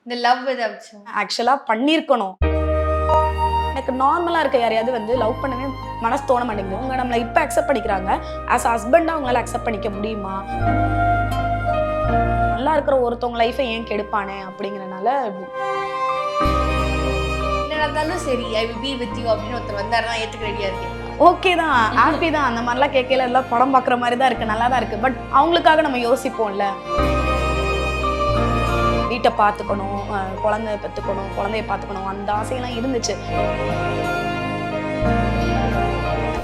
இந்த லவ் ஏதாச்சும் ஆக்சுவலா பண்ணியிருக்கணும். எனக்கு நார்மலா இருக்க யாரையாவது வந்து லவ் பண்ணவே மனசு தோண மாட்டேங்குது. அவங்க நம்மளை இப்ப அக்செப்ட் பண்ணிக்கிறாங்க. ஆஸ் ஹஸ்பண்டா அவங்களால அக்செப்ட் பண்ணிக்க முடியுமா? நல்லா இருக்கிற ஒருத்தவங்க லைஃபை ஏன் கெடுப்பானே அப்படிங்கறனால என்ன நடந்தாலும் சரி I will be with you அப்படின்னு ஒருத்தர் வந்தாருன்னா ஏத்துக்க ரெடியா இருக்கீங்களா? ஓகே தான், ஹாப்பி தான். அந்த மாதிரிலாம் கேட்கல, எல்லாம் படம் பார்க்குற மாதிரி தான் இருக்கு, நல்லா தான் இருக்கு. பட் அவங்களுக்காக நம்ம யோசிப்போம்ல. வீட்டை பார்த்துக்கணும், குழந்தை பெற்றுக்கணும், குழந்தைய பார்த்துக்கணும், அந்த ஆசையெல்லாம் இருந்துச்சு.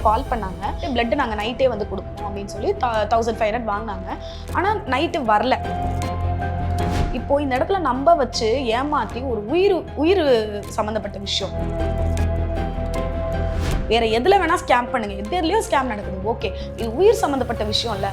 கால் பண்ணாங்க, பிளட் நாங்கள் நைட்டே வந்து கொடுக்கணும் அப்படின்னு சொல்லி 1500 வாங்கினாங்க. ஆனால் நைட்டு வரல. இப்போ இந்த இடத்துல நம்ப வச்சு ஏமாத்தி ஒரு உயிர் சம்மந்தப்பட்ட விஷயம். வேற எதுல வேணா ஸ்கேம் பண்ணுங்க, எதுலயோ ஸ்கேம் நடக்குது, ஓகே. இது உயிர் சம்பந்தப்பட்ட விஷயம் இல்ல.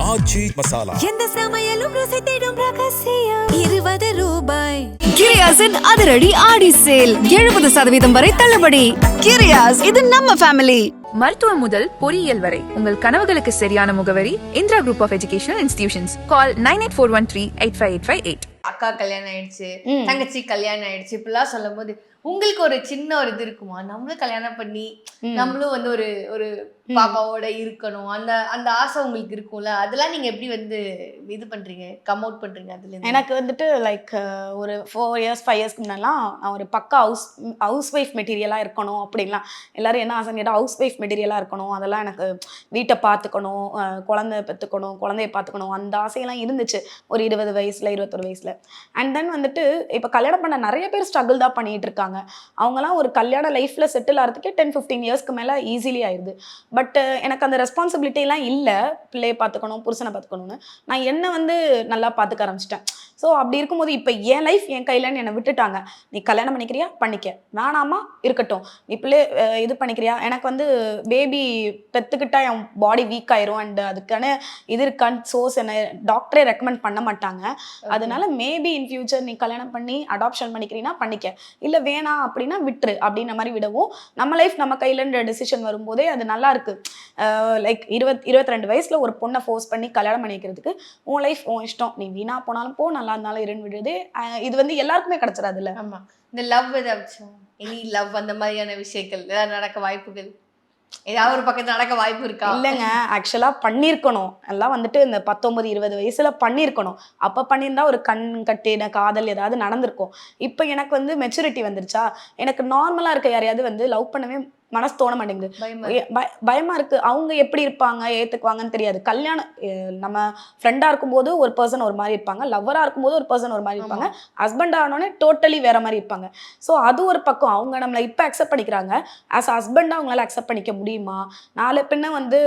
ஆச்சி மசாலா எந்த சமையலும் ருசி தேடும் ரகசியம் 20 ரூபாய். கிரியாஸின் அதிரடி ஆடி சேல் 70% வரை தள்ளுபடி. கிரியாஸ், இது நம்ம ஃபேமிலி. மருத்துவம் முதல் பொறியியல் வரை உங்கள் கனவுகளுக்கு சரியான முகவரி Indira group of educational institutions. Call 9841385858. அக்கா கல்யாணம் ஆயிடுச்சு, தங்கச்சி கல்யாணம் ஆயிடுச்சு, இப்படிலாம் சொல்லும் போது உங்களுக்கு ஒரு சின்ன ஒரு இது இருக்குமா? நம்மளும் கல்யாணம் பண்ணி நம்மளும் வந்து ஒரு ஒரு பாப்பாவோட இருக்கணும், அந்த அந்த ஆசை உங்களுக்கு இருக்கும்ல, அதெல்லாம் நீங்க எப்படி வந்து இது பண்றீங்க, கம் அவுட் பண்றீங்க? அதுல எனக்கு வந்துட்டு லைக் ஒரு 4 இயர்ஸ் 5 இயர்ஸ்க்கு முன்னெல்லாம் நான் ஒரு பக்கா ஹவுஸ் ஒய்ஃப் மெட்டீரியலாக இருக்கணும் அப்படின்லாம். எல்லாரும் என்ன ஆசைன்னு கேட்டால் ஹவுஸ் ஒய்ஃப் மெட்டீரியலாக இருக்கணும், அதெல்லாம் எனக்கு வீட்டை பார்த்துக்கணும், குழந்தை பெற்றுக்கணும், குழந்தைய பார்த்துக்கணும், அந்த ஆசையெல்லாம் இருந்துச்சு ஒரு 20 வயசுல 21 வயசுல. அண்ட் தென் வந்துட்டு இப்போ கல்யாணம் பண்ண நிறைய பேர் ஸ்ட்ரகிள் தான் பண்ணிட்டு இருக்காங்க. அவங்கலாம் ஒரு கல்யாண லைஃப்ல செட்டில் ஆகிறதுக்கே 10-15 இயர்ஸ்க்கு மேலே ஈஸிலி ஆயிடுது. பட் எனக்கு அந்த ரெஸ்பான்சிபிலிட்டி எல்லாம் இல்லை, பிள்ளையை பார்த்துக்கணும், புருஷனை பார்த்துக்கணும்னு. நான் என்ன வந்து நல்லா பார்த்துக்க ஆரம்பிச்சிட்டேன். ஸோ அப்படி இருக்கும்போது இப்போ என் லைஃப் என் கையிலன்னு என்னை விட்டுட்டாங்க. நீ கல்யாணம் பண்ணிக்கிறியா பண்ணிக்க, வேணாமா இருக்கட்டும், நீ பிள்ளை இது பண்ணிக்கிறியா, எனக்கு வந்து பேபி பெற்றுக்கிட்டா என் பாடி வீக் ஆயிரும் அண்ட் அதுக்கான இது இருக்கான்னு சோர்ஸ் என்னை டாக்டரே ரெக்கமெண்ட் பண்ண மாட்டாங்க. அதனால மேபி இன் ஃபியூச்சர் நீ கல்யாணம் பண்ணி அடாப்ஷன் பண்ணிக்கிறீன்னா பண்ணிக்க, இல்லை வேணாம் அப்படின்னா விட்டுரு அப்படின்ற மாதிரி விடவும். நம்ம லைஃப் நம்ம கையிலன்ற டிசிஷன் வரும்போதே அது நல்லா இருக்கு. லைக் 22 வயசுல ஒரு பொண்ணை ஃபோர்ஸ் பண்ணி கல்யாணம் பண்ணிக்கிறதுக்கு உன் லைஃப் உன் இஷ்டம், நீ வீணா போனாலும் போ, நல்லா இருந்தாலும் இருன்னு விடுறது. இது வந்து எல்லாருக்குமே கிடைச்சிடாது இல்ல. ஆமா, இந்த லவ் ஏதாச்சும் எனி லவ் அந்த மாதிரியான விஷயங்கள் ஏதாவது நடக்க வாய்ப்புகள், ஏதாவது ஒரு பக்கத்துல நடக்க வாய்ப்பு இருக்கா? இல்லைங்க, ஆக்சுவலா பண்ணியிருக்கணும். எல்லாம் வந்துட்டு இந்த 19-20 வயசுல பண்ணியிருக்கணும். அப்ப பண்ணியிருந்தா ஒரு கண் கட்டின காதல் ஏதாவது நடந்திருக்கும். இப்ப எனக்கு வந்து மெச்சூரிட்டி வந்துருச்சா, எனக்கு நார்மலா இருக்க யாரையாவது வந்து லவ் பண்ணவே மனசு தோண மாட்டேங்குது, பயமா இருக்கு. அவங்க எப்படி இருப்பாங்க, ஏத்துக்குவாங்கன்னு தெரியாது. கல்யாணம் நம்ம ஃப்ரெண்டா இருக்கும்போது ஒரு பர்சன் ஒரு மாதிரி இருப்பாங்க, லவ்வரா இருக்கும்போது ஒரு பர்சன் ஒரு மாதிரி இருப்பாங்க, ஹஸ்பண்ட் ஆனோடனே டோட்டலி வேற மாதிரி இருப்பாங்க. ஸோ அது ஒரு பக்கம். அவங்க நம்மளை இப்போ அக்செப்ட் பண்ணிக்கிறாங்க, ஆஸ் ஹஸ்பண்டா அவங்களால அக்செப்ட் பண்ணிக்க முடியுமா? நாளை பின்ன வந்து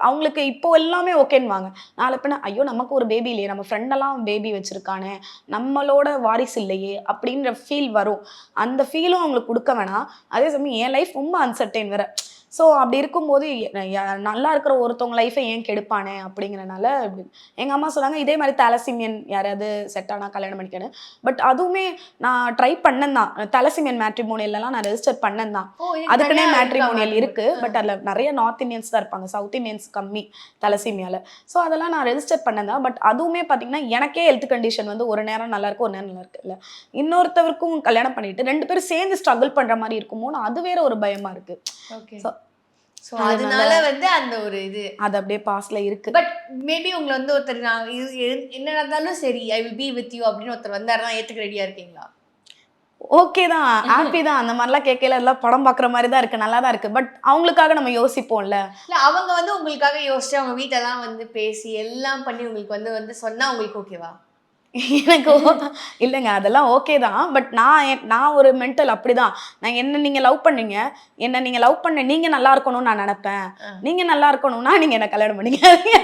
அவங்களுக்கு இப்போ எல்லாமே ஓகேன்னுவாங்க, நாளை பின்ன ஐயோ நமக்கு ஒரு பேபி இல்லையே, நம்ம ஃப்ரெண்டெல்லாம் பேபி வச்சிருக்கானே, நம்மளோட வாரிசு இல்லையே அப்படின்ற ஃபீல் வரும். அந்த ஃபீலும் அவங்களுக்கு கொடுக்க வேணாம். அதே சமயம் என் லைஃப் ரொம்ப அன்சர்டைன் வேற. ஸோ அப்படி இருக்கும்போது நல்லா இருக்கிற ஒருத்தவங்க லைஃபை ஏன் கெடுப்பானே அப்படிங்கிறனால எங்கள் அம்மா சொன்னாங்க, இதே மாதிரி தலசிமியன் யாரையாவது செட் ஆனால் கல்யாணம் பண்ணிக்கணும். பட் அதுவுமே நான் ட்ரை பண்ணேன் தான். தலசிமியன் மேட்ரிமோனியல்லாம் நான் ரெஜிஸ்டர் பண்ணேன் தான். அதுக்குன்னே மேட்ரிமோனியல் இருக்கு. பட் அதில் நிறைய நார்த் இந்தியன்ஸ் தான் இருப்பாங்க, சவுத் இந்தியன்ஸ் கம்மி தலசிமியால. ஸோ அதெல்லாம் நான் ரெஜிஸ்டர் பண்ணேன் தான். பட் அதுவுமே பார்த்தீங்கன்னா எனக்கே ஹெல்த் கண்டிஷன் வந்து ஒரு நேரம் நல்லா இருக்கு, ஒரு நேரம் நல்லா இருக்கு. இல்லை இன்னொருத்தவருக்கும் கல்யாணம் பண்ணிட்டு 2 பேரும் சேர்ந்து ஸ்ட்ரகிள் பண்ற மாதிரி இருக்குமோன்னு அது வேற ஒரு பயமா இருக்கு. சோ அதனால வந்து அந்த ஒரு இது அது அப்படியே பாஸ்ல இருக்கு. பட் மேபி உங்களை வந்து ஒருத்தர் நான் என்ன நடந்தாலும் சரி I will be with you அப்படின்னு ஒருத்தர் வந்தாருன்னா ஏத்துக்க ரெடியா இருக்கீங்களா? ஓகே தான், ஹாப்பி தான். அந்த மாதிரிலாம் கேட்கல, எல்லாம் படம் பார்க்குற மாதிரி தான் இருக்கு, நல்லா தான் இருக்கு. பட் அவங்களுக்காக நம்ம யோசிப்போம்ல. இல்ல அவங்க வந்து உங்களுக்காக யோசிச்சு அவங்க வீட்டெல்லாம் வந்து பேசி எல்லாம் பண்ணி உங்களுக்கு வந்து வந்து சொன்னா உங்களுக்கு ஓகேவா? எனக்கு இல்லைங்க, அதெல்லாம் ஓகே தான். பட் நான் ஒரு மென்டல் அப்படிதான். நான் என்ன நீங்க லவ் பண்ணீங்க, என்ன நீங்க லவ் பண்ண நீங்க நல்லா இருக்கணும்னு நான் நினைப்பேன். நீங்க நல்லா இருக்கணும்னா நீங்க என்ன கல்யாணம் பண்ணிக்காதீங்க.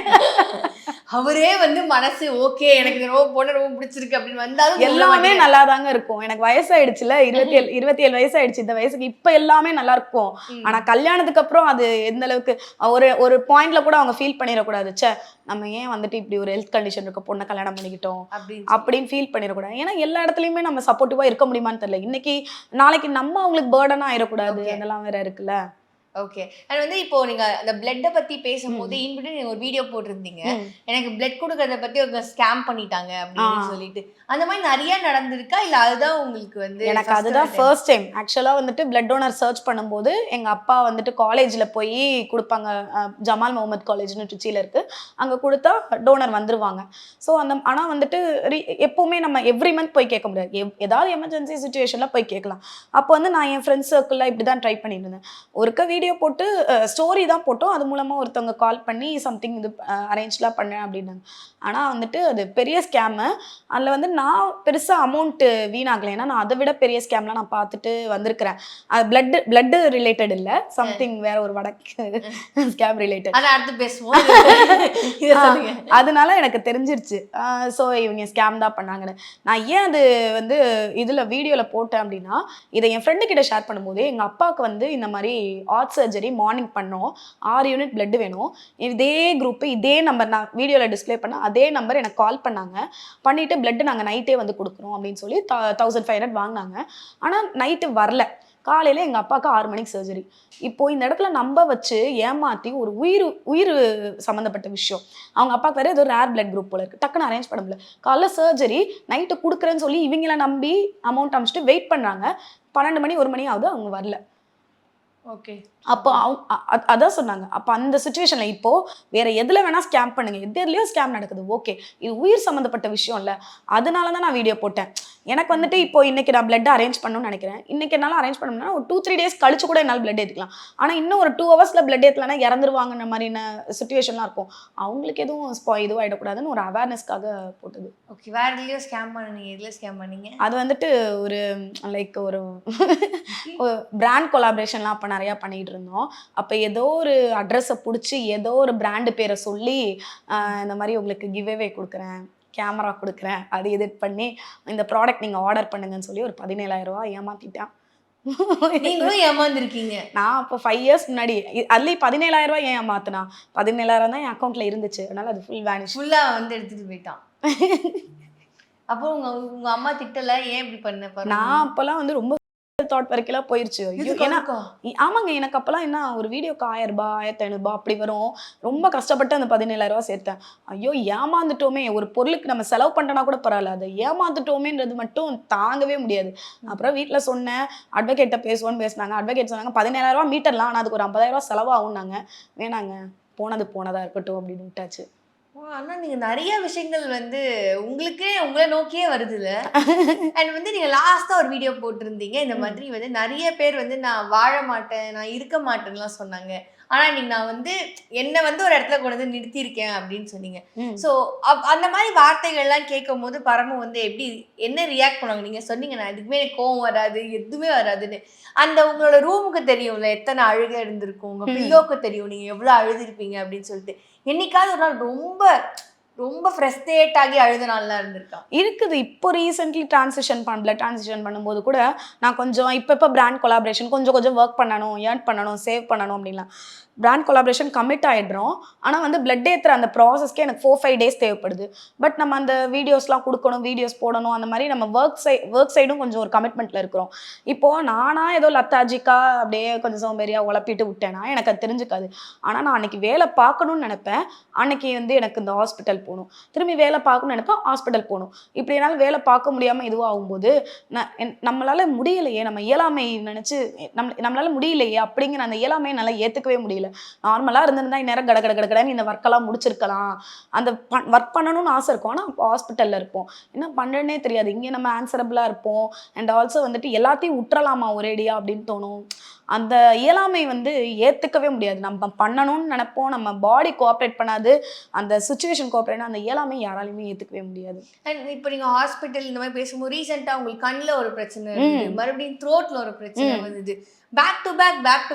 அவரே வந்து மனசு ஓகே எனக்கு ரொம்ப பொண்ணு ரொம்ப பிடிச்சிருக்கு அப்படின்னு வந்தாலும் எல்லாமே நல்லா தாங்க இருக்கும். எனக்கு வயசாயிடுச்சுல, 27 வயசாயிடுச்சு. இந்த வயசுக்கு இப்ப எல்லாமே நல்லா இருக்கும். ஆனா கல்யாணத்துக்கு அப்புறம் அது எந்த அளவுக்கு ஒரு பாயிண்ட்ல கூட அவங்க ஃபீல் பண்ணிடக்கூடாது, சே நம்ம ஏன் வந்துட்டு இப்படி ஒரு ஹெல்த் கண்டிஷன் இருக்க பொண்ணை கல்யாணம் பண்ணிக்கிட்டோம் அப்படின்னு ஃபீல் பண்ணிடக்கூடாது. ஏன்னா எல்லா இடத்துலயுமே நம்ம சப்போர்ட்டிவா இருக்க முடியுமான்னு தெரியல. இன்னைக்கு நாளைக்கு நம்ம அவங்களுக்கு பேர்டனா ஆயிடக்கூடாது, அதெல்லாம் வேற இருக்குல்ல. ஓகே. அண்ட் வந்து இப்போ நீங்க அந்த பிளட்டை பத்தி பேசும்போது இன்பிட்வீன் நீங்க ஒரு வீடியோ போட்டிருந்தீங்க, எனக்கு பிளட் கொடுக்கறத பத்தி ஒரு ஸ்கேம் பண்ணிட்டாங்க அப்படின்னு சொல்லிட்டு. அந்த மாதிரி நிறைய நடந்திருக்கா இல்ல அதுதான் உங்களுக்கு வந்து? எனக்கு அதுதான் ஃபர்ஸ்ட் டைம். ஆக்சுவலா வந்துட்டு பிளட் டோனர் சர்ச் பண்ணும்போது எங்க அப்பா வந்துட்டு காலேஜ்ல போய் கொடுப்பாங்க. ஜமால் முகமது காலேஜ்னு ட்ரிச்சியில் இருக்கு. அங்க கொடுத்தா டோனர் வந்துருவாங்க. ஸோ அந்த ஆனால் வந்துட்டு எப்பவுமே நம்ம எவ்ரி மந்த் போய் கேட்க முடியாது. ஏதாவது எமர்ஜென்சி சுச்சுவேஷன்ல போய் கேட்கலாம். அப்போ வந்து நான் என் ஃப்ரெண்ட்ஸ் சர்க்கிளில் இப்படி தான் ட்ரை பண்ணிட்டு இருந்தேன். ஒருக்க வீடியோ போட்டு ஸ்டோரி தான் போட்டோம். அது மூலமா ஒருத்தவங்க கால் பண்ணி சம்திங் இது அரேஞ்ச்லாம் பண்ணேன் அப்படின்னாங்க. ஆனால் வந்துட்டு அது பெரிய ஸ்கேமு. அதில் வந்து நான் பெருசாக அமௌண்ட்டு வீணாகலை. ஏன்னா நான் அதை விட பெரிய ஸ்கேம்லாம் நான் பார்த்துட்டு வந்திருக்கிறேன். அது பிளட்டு ரிலேட்டட் இல்லை, சம்திங் வேற ஒரு வடக்கு ஸ்கேம் ரிலேட்டட். அதை அடுத்து பேசுவோம். அதனால எனக்கு தெரிஞ்சிருச்சு. ஸோ இவங்க ஸ்கேம் தான் பண்ணாங்கன்னு. நான் ஏன் அது வந்து இதில் வீடியோவில் போட்டேன் அப்படின்னா, இதை என் ஃப்ரெண்டு கிட்ட ஷேர் பண்ணும்போது எங்கள் அப்பாவுக்கு வந்து இந்த மாதிரி ஹார்ட் சர்ஜரி மார்னிங் பண்ணோம், 6 யூனிட் பிளட் வேணும், இதே குரூப்பு இதே நம்பர் நான் வீடியோவில் டிஸ்பிளே பண்ண அதே நம்பர் எனக்கு கால் பண்ணாங்க. பண்ணிவிட்டு பிளட்டு நாங்கள் நைட்டே வந்து கொடுக்குறோம் அப்படின்னு சொல்லி 1500 வாங்கினாங்க. ஆனால் நைட்டு வரல. காலையில் எங்கள் அப்பாவுக்கு 6 மணிக்கு சர்ஜரி. இப்போது இந்த இடத்துல நம்ப வச்சு ஏமாற்றி ஒரு உயிர் சம்மந்தப்பட்ட விஷயம். அவங்க அப்பாவுக்கு வேறு ஏதோ ரேர் பிளட் குரூப் போல இருக்குது. டக்குன்னு அரேஞ்ச் பண்ண முடியல. காலைல சர்ஜரி, நைட்டு கொடுக்குறேன்னு சொல்லி இவங்கள நம்பி அமௌண்ட் அனுப்பிச்சிட்டு வெயிட் பண்ணுறாங்க. 12 மணி 1 மணி ஆகுது, அவங்க வரல. ஓகே. அப்போ அதான் சொன்னாங்க. அப்போ அந்த சுச்சுவேஷனில் இப்போது வேறு எதில் வேணால் ஸ்கேம் பண்ணுங்கள், எதுலேயும் ஸ்கேம் நடக்குது, ஓகே, இது உயிர் சம்மந்தப்பட்ட விஷயம் இல்லை. அதனால தான் நான் வீடியோ போட்டேன். எனக்கு வந்துட்டு இப்போ இன்றைக்கி நான் பிளட் அரேஞ்ச் பண்ணணும்னு நினைக்கிறேன். இன்றைக்கி என்னால் அரேஞ்ச் பண்ணணும்னா ஒரு 2-3 டேஸ் கழிச்சு கூட என்னால் பிளட் ஏற்றிக்கலாம். ஆனால் இன்னும் ஒரு 2 ஹவர்ஸில் பிளட் ஏற்றலைன்னா இறந்துருவாங்கன்ற மாதிரியான சுச்சுவேஷன்லாம் இருக்கும். அவங்களுக்கு எதுவும் இதுவும் ஆகிடக்கூடாதுன்னு ஒரு அவேர்னஸ்க்காக போட்டது. ஓகே. வேற எதுலையும் ஸ்கேம் பண்ணீங்க? எதில் ஸ்கேம் பண்ணீங்க? அது வந்துட்டு ஒரு லைக் ஒரு பிராண்ட் கொலாபரேஷன்லாம் அப்போ நிறையா பண்ணிகிட்டு இருந்தோம். அப்போ ஏதோ ஒரு அட்ரஸை பிடிச்சி ஏதோ ஒரு பிராண்டு பேரை சொல்லி இந்த மாதிரி உங்களுக்கு கிவ்அவே கொடுக்குறேன், கேமரா கொடுக்குறேன், அது எடிட் பண்ணி இந்த ப்ராடக்ட் நீங்கள் ஆர்டர் பண்ணுங்கன்னு சொல்லி ஒரு 17,000 ரூபா ஏமாற்றிட்டான். நீங்களும் ஏமாந்துருக்கீங்க. நான் அப்போ 5 இயர்ஸ் முன்னாடி அதுலேயும் 17,000 ரூபா ஏன் ஏமாத்தினா? 17,000 தான் என் அக்கௌண்ட்டில் இருந்துச்சு. அதனால் அது ஃபுல்லாக வந்து எடுத்துகிட்டு போயிட்டான். அப்போ உங்க அம்மா திட்டல, ஏன் இப்படி பண்ண? நான் அப்போல்லாம் வந்து ரொம்ப தாட் வரைக்கும் போயிருச்சு. ஏன்னா ஆமாங்க, எனக்கு அப்பெல்லாம் என்ன ஒரு வீடியோக்கு 1000 ரூபாய் 1500 ரூபாய் அப்படி வரும். ரொம்ப கஷ்டப்பட்டு அந்த 17,000 ரூபாய் சேர்த்தேன். ஐயோ ஏமாந்துட்டோமே, ஒரு பொருளுக்கு நம்ம செலவு பண்ணனா கூட பரவாயில்ல, அதை ஏமாந்துட்டோமேன்றது மட்டும் தாங்கவே முடியாது. அப்புறம் வீட்டில் சொன்னேன், அட்வொகேட்டை பேசுவோன்னு பேசினாங்க. அட்வொகேட் சொன்னாங்க 17,000 ரூபாய் மீட்டர்லாம், ஆனால் அதுக்கு ஒரு 50,000 ரூபாய் செலவாகும்னாங்க. வேணாங்க, போனதா இருக்கட்டும் அப்படின்னு விட்டாச்சு. ஆனால் நீங்கள் நிறைய விஷயங்கள் வந்து உங்களை நோக்கியே வருதுல்ல. அண்ட் வந்து நீங்கள் லாஸ்ட்டாக ஒரு வீடியோ போட்டிருந்தீங்க, இந்த மாதிரி வந்து நிறைய பேர் வந்து நான் வாழ மாட்டேன், நான் இருக்க மாட்டேன்னுலாம் சொன்னாங்க. ஆனால் நீங்கள் நான் வந்து என்னை வந்து ஒரு இடத்துல கொண்டு வந்து நிறுத்தியிருக்கேன் அப்படின்னு சொன்னீங்க. ஸோ அந்த மாதிரி வார்த்தைகள்லாம் கேட்கும் போது பரம வந்து என்ன ரியாக்ட் பண்ணுவாங்க? நீங்கள் சொன்னீங்க நான் இதுக்குமே எனக்கு கோவம் வராது, எதுவுமே வராதுன்னு. அந்த உங்களோட ரூமுக்கு தெரியும்ல எத்தனை அழுகை இருந்திருக்கும், உங்கள் பில்லோக்கு தெரியும் நீங்கள் எவ்வளோ அழுதுருப்பீங்க அப்படின்னு சொல்லிட்டு. என்னைக்காவது ஒரு நாள் ரொம்ப ஃப்ரஸ்ட்ரேட் ஆகி அழுத நாள்லாம் இருந்திருக்கா? இருக்குது. இப்போ ரீசென்ட்லி ட்ரான்சிஷன் பண்ணும்போது கூட நான் கொஞ்சம் இப்போ பிராண்ட் கொலாபரேஷன் கொஞ்சம் ஒர்க் பண்ணணும், ஏர்ன் பண்ணணும், சேவ் பண்ணணும் அப்படின்லாம் பிராண்ட் கொலாபரேஷன் கமிட் ஆகிடுறோம். ஆனால் வந்து பிளட் ஏற்றுற அந்த ப்ராசஸ்க்கே எனக்கு 4-5 டேஸ் தேவைப்படுது. பட் நம்ம அந்த வீடியோஸ்லாம் கொடுக்கணும், வீடியோஸ் போடணும், அந்த மாதிரி நம்ம ஒர்க் சைடும் கொஞ்சம் ஒரு கமிட்மெண்ட்டில் இருக்கிறோம். இப்போது நானாக ஏதோ லத்தாஜிக்கா அப்படியே கொஞ்சம் சோம்பேறியாக உழப்பிட்டு விட்டேன்னா எனக்கு அது தெரிஞ்சுக்காது. ஆனால் நான் அன்றைக்கி வேலை பார்க்கணுன்னு நினைப்பேன், அன்றைக்கி வந்து எனக்கு இந்த ஹாஸ்பிட்டல் போகணும், திரும்பி வேலை பார்க்கணும்னு நினைப்பேன், ஹாஸ்பிட்டல் போகணும். இப்படி என்னால் வேலை பார்க்க முடியாமல் இதுவும் ஆகும்போது நம்மளால் முடியலையே, நம்ம இயலாமை நினச்சி நம்மளால் முடியலையே அப்படிங்கிற அந்த இயலாமையை நல்லா ஏற்றுக்கவே முடியல. நார்மலாக இருந்திருந்தா இந்நேரம் கடன்னு இந்த ஒர்க்கெல்லாம் முடிச்சிருக்கலாம். அந்த ஒர்க் பண்ணணும்னு ஆசை இருக்கும், ஆனால் அப்போ ஹாஸ்பிட்டலில் இருப்போம், என்ன பண்ணுறேன்னே தெரியாது. இங்கே நம்ம ஆன்சரபிளாக இருப்போம். அண்ட் ஆல்சோ வந்துட்டு எல்லாத்தையும் விட்டுறலாமா ஒரேடியா அப்படின்னு தோணும். அந்த இயலாமை வந்து ஏற்றுக்கவே முடியாது. நம்ம பண்ணணும்னு நினைப்போம், நம்ம பாடி கோஆப்ரேட் பண்ணாது, அந்த சுச்சுவேஷன் கோஆப்ரேட், அந்த இயலாமை யாராலையுமே ஏற்றுக்கவே முடியாது. அண்ட் இப்போ நீங்கள் ஹாஸ்பிட்டல் இந்த மாதிரி பேசும்போது ரீசெண்டாக உங்களுக்கு கண்ணில் ஒரு பிரச்சனை இருந்தது, மறுபடியும் த்ரோட்டில் ஒரு பிரச்சனை வந்தது, பேக் டு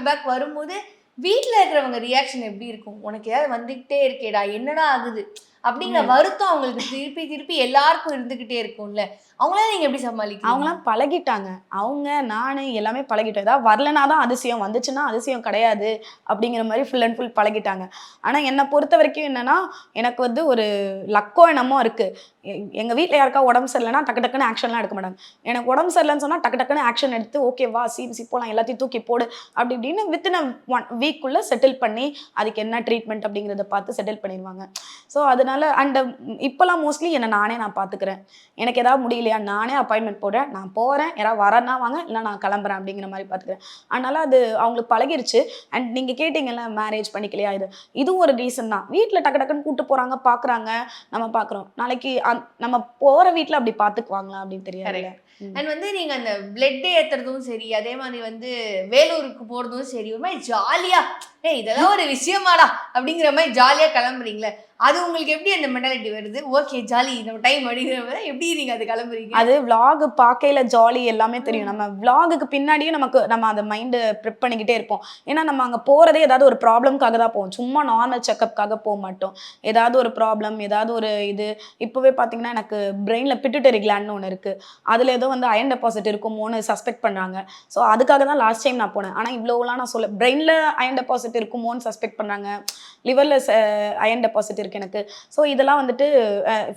பேக் வரும்போது வீட்டில் இருக்கிறவங்க ரியாக்ஷன் எப்படி இருக்கும்? உனக்கு ஏதாவது வந்துகிட்டே இருக்கேடா, என்னடா ஆகுது அப்படிங்கிற வருத்தம் அவங்களுக்கு திருப்பி திருப்பி எல்லாருக்கும் இருந்துகிட்டே இருக்கும்ல. அவங்களால நீங்க எப்படி சமாளிக்கிறீங்க? அவங்களாம் பழகிட்டாங்க. அவங்க நானு எல்லாமே பழகிட்டோம். ஏதாவது வரலனா தான் அதிசயம், வந்துச்சுன்னா அதிசயம் கிடையாது அப்படிங்கிற மாதிரி ஃபுல் அண்ட் ஃபுல் பழகிட்டாங்க. ஆனா என்னை பொறுத்த வரைக்கும் என்னன்னா, எனக்கு வந்து ஒரு லக்கோ என்னமோ இருக்கு. எங்க வீட்ல யாருக்கா உடம்பு சரியில்லைன்னா டக்கு டக்குன்னு ஆக்ஷன்லாம் எடுக்க மாட்டாங்க. எனக்கு உடம்பு சரியில்லைன்னு சொன்னா டக்கு டக்குன்னு ஆக்ஷன் எடுத்து ஓகே வா சிபிசி போலாம், எல்லாத்தையும் தூக்கி போடு அப்படி இப்படின்னு வித்தின் 1 வீக்குள்ள செட்டில் பண்ணி அதுக்கு என்ன ட்ரீட்மெண்ட் அப்படிங்கிறத பார்த்து செட்டில் பண்ணிடுவாங்க. ஸோ அதனால அண்ட் இப்போலாம் மோஸ்ட்லி என்னை நான் பார்த்துக்கிறேன். எனக்கு ஏதாவது முடியலையா நானே அப்பாயின்மெண்ட் போடுறேன், நான் போகிறேன், யாராவது வரேன்னா வாங்க, இல்லை நான் கிளம்புறேன் அப்படிங்கிற மாதிரி பார்த்துக்கிறேன். அதனால அது அவங்களுக்கு பழகிருச்சு. அண்ட் நீங்கள் கேட்டிங்கல்ல மேரேஜ் பண்ணிக்கலையா, இதுவும் ஒரு ரீசன் தான். வீட்டில் டக்கு டக்குன்னு கூப்பிட்டு போகிறாங்க, பார்க்குறாங்க, நம்ம பார்க்குறோம். நாளைக்கு நம்ம போகிற வீட்டில் அப்படி பார்த்துக்குவாங்களா அப்படின்னு தெரியாது. அண்ட் வந்து நீங்க அந்த பிளட் ஏத்துறதும் சரி, அதே மாதிரி வந்து வேலூருக்கு போறதும் சரி, ஒரு மாதிரி ஜாலியா இதெல்லாம் ஒரு விஷயமாடா அப்படிங்கிற மாதிரி ஜாலியா கிளம்புறீங்களே, அது உங்களுக்கு எப்படி அந்த மென்டாலிட்டி வருது? ஓகே ஜாலி நம்ம டைம் அப்படிங்கிற எப்படி நீங்க அது கிளம்புறீங்க? அது vlog பார்க்கையில ஜாலி எல்லாமே தெரியும். நம்ம vlogக்கு பின்னாடியும் நம்ம அந்த மைண்டு ப்ரிப் பண்ணிக்கிட்டே இருப்போம். ஏன்னா நம்ம அங்கே போகிறதே ஏதாவது ஒரு ப்ராப்ளம்காக தான் போவோம், சும்மா நார்மல் செக்கப்காக போக மாட்டோம். ஏதாவது ஒரு ப்ராப்ளம், ஏதாவது ஒரு இப்போவே பார்த்தீங்கன்னா எனக்கு பிரெயினில் பிட்யூட்டரி கிளாண்ட்னு ஒன்று இருக்குது. அதில் ஏதோ வந்து அயன் டெபாசிட் இருக்குமோன்னு சஸ்பெக்ட் பண்ணுறாங்க. ஸோ அதுக்காக தான் லாஸ்ட் டைம் நான் போனேன். ஆனால் இவ்வளோலாம் நான் சொல்ல, பிரெயினில் அயன் டெபாசிட் இருக்குமோன்னு சஸ்பெக்ட் பண்ணுறாங்க, லிவரில் அயன் டெபாசிட் இருக்குது எனக்கு. ஸோ இதெல்லாம் வந்துட்டு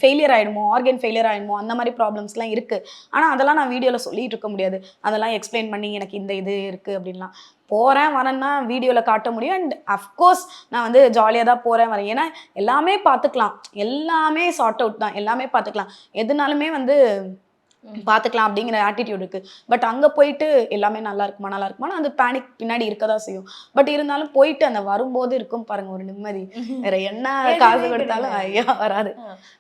ஃபெயிலியர் ஆகிடுமோ, ஆர்கன் ஃபெயிலியர் ஆகிடுமோ, அந்த மாதிரி ப்ராப்ளம்ஸ்லாம் இருக்குது. ஆனால் அதெல்லாம் நான் வீடியோவில் சொல்லிட்டு இருக்க முடியாது. அதெல்லாம் எக்ஸ்பிளைன் பண்ணி எனக்கு இந்த இது இருக்குது அப்படின்லாம். போகிறேன் வரேன்னா வீடியோவில் காட்ட முடியும். அண்ட் அஃப்கோர்ஸ் நான் வந்து ஜாலியாக தான் போகிறேன் வரேன். ஏன்னா எல்லாமே பார்த்துக்கலாம், எல்லாமே சார்ட் அவுட் தான், எல்லாமே பார்த்துக்கலாம், எதுனாலுமே வந்து பார்த்துக்கலாம் அப்படிங்கிற ஆட்டிடியூட் இருக்குது. பட் அங்கே போயிட்டு எல்லாமே நல்லா இருக்குமா அந்த பேனிக் பின்னாடி இருக்க தான் செய்யும். பட் இருந்தாலும் போயிட்டு அந்த வரும்போது இருக்கும் பாருங்க ஒரு நிம்மதி, வேற என்ன காசு கொடுத்தாலும் ஐயா வராது.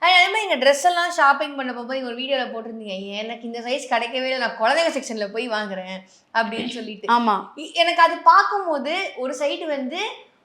அதே மாதிரி எங்கள் ட்ரெஸ் எல்லாம் ஷாப்பிங் பண்ண போய் நீங்கள் ஒரு வீடியோவில் போட்டிருந்தீங்க, எனக்கு இந்த சைஸ் கிடைக்கவே இல்லை, நான் குழந்தைங்க செக்ஷனில் போய் வாங்குறேன் அப்படின்னு சொல்லிட்டு. ஆமாம், எனக்கு அது பார்க்கும்போது ஒரு சைடு வந்து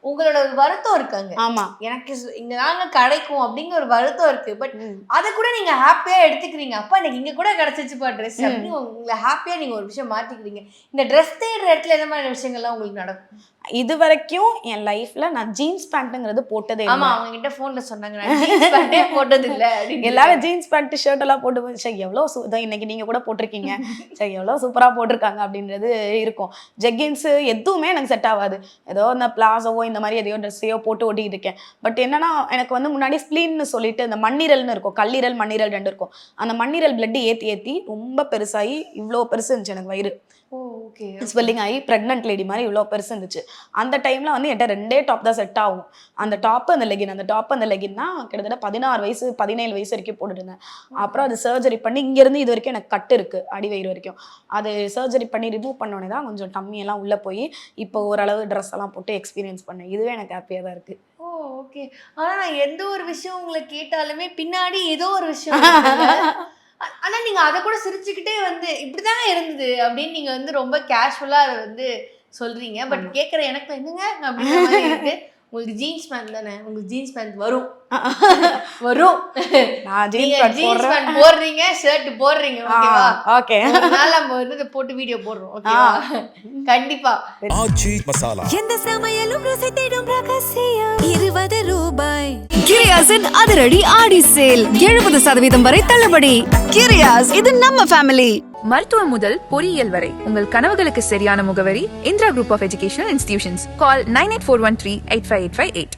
உங்களோட ஒரு வருத்தம் இருக்காங்க. ஆமா, எனக்கு இங்க தாங்க கிடைக்கும் அப்படிங்கிற ஒரு வருத்தம் இருக்கு. பட் அதை கூட நீங்க ஹாப்பியா எடுத்துக்கிறீங்க. அப்பா எனக்கு இங்க கூட கிடைச்சிச்சுப்பா ட்ரெஸ் அப்படின்னு உங்களை ஹாப்பியா நீங்க ஒரு விஷயம் மாத்திக்கிறீங்க. இந்த ட்ரெஸ் தேடுற இடத்துல எந்த மாதிரி விஷயங்கள்லாம் உங்களுக்கு நடக்கும்? இது வரைக்கும் என் லைஃப்ல நான் ஜீன்ஸ் பேண்ட்ங்கிறது போட்டதே இல்லை. ஆமா, அவங்க கிட்ட போன்ல சொன்னாங்க நான் ஜீன்ஸ் பேண்டே போட்டது இல்ல. எல்லாரும் ஜீன்ஸ் பேண்ட் ஷர்ட் எல்லாம் போட்டு போச்சு, எவ்வளவு இன்னைக்கு நீங்க கூட போட்டிருக்கீங்க, சரி எவ்வளவு சூப்பரா போட்டிருக்காங்க அப்படின்றது இருக்கும். ஜெக்கின்ஸ் எதுவுமே எனக்கு செட் ஆகாது. ஏதோ இந்த பிளாசோவோ இந்த மாதிரி எதையோ ட்ரெஸ்ஸையோ போட்டு ஓட்டிட்டு இருக்கேன். பட் என்னன்னா எனக்கு வந்து முன்னாடி ஸ்பிளீன்னு சொல்லிட்டு இந்த மண்ணீரல்னு இருக்கும், கல்லீரல் மண்ணீரல் 2 இருக்கும். அந்த மண்ணீரல் பிளட் ஏத்தி ரொம்ப பெருசாகி இவ்வளோ பெருசு இருந்துச்சு எனக்கு வயிறு. ஸ்வெல்லிங் ஆகி ப்ரெக்னென்ட் லேடி மாதிரி இவ்வளோ பெருசு இருந்துச்சு. அந்த டைமில் வந்து என்கிட்ட 2 டாப் தான் செட் ஆகும். அந்த டாப்பு அந்த லெகின், அந்த டாப் அந்த லெகின்னா கிட்டத்தட்ட 16 வயசு 17 வயசு வரைக்கும் போட்டுட்டு இருந்தேன். அப்புறம் அது சர்ஜரி பண்ணி இங்கேருந்து இது வரைக்கும் எனக்கு கட்டு இருக்குது, அடி வயிறு வரைக்கும். அது சர்ஜரி பண்ணி ரிமூவ் பண்ணோடனே தான் கொஞ்சம் டம்மியெல்லாம் உள்ளே போய் இப்போ ஓரளவு ட்ரெஸ் எல்லாம் போட்டு எக்ஸ்பீரியன்ஸ் பண்ணேன். இதுவே எனக்கு ஹாப்பியாக தான் இருக்குது. ஓகே. ஆனால் நான் எந்த ஒரு விஷயம் உங்களை கேட்டாலுமே பின்னாடி ஏதோ ஒரு விஷயம் ஆனா நீங்க அதை கூட சிரிச்சுக்கிட்டே வந்து இப்படிதாங்க இருந்தது அப்படின்னு நீங்க வந்து ரொம்ப கேஷுவலா அதை வந்து சொல்றீங்க. பட் கேட்குற எனக்கு என்னங்க அப்படிங்கிற மாதிரி இருக்கு. உங்களுக்கு ஜீன்ஸ் பேண்ட் தானே, உங்களுக்கு ஜீன்ஸ் பேண்ட் வரும் வரும். நான் ஜீன்ஸ் பேண்ட் போடுறீங்க, ஷர்ட் போடுறீங்க, ஓகேவா? ஓகே, அதனால நம்ம வந்து போட்டு வீடியோ போடுறோம், ஓகேவா? கண்டிப்பா. ஆச்சி மசாலா. எந்த சமையலும் ருசி தேடும் ரகசியம் 20 ரூபாய். கிரியாஸின் அதிரடி ஆடி சேல் 70% வரை தள்ளுபடி. கிரியாஸ், இது நம்ம ஃபேமிலி. மருத்துவம் முதல் பொறியியல் வரை உங்கள் கனவுகளுக்கு சரியான முகவரி Indira group of educational institutions. Call 9841385858.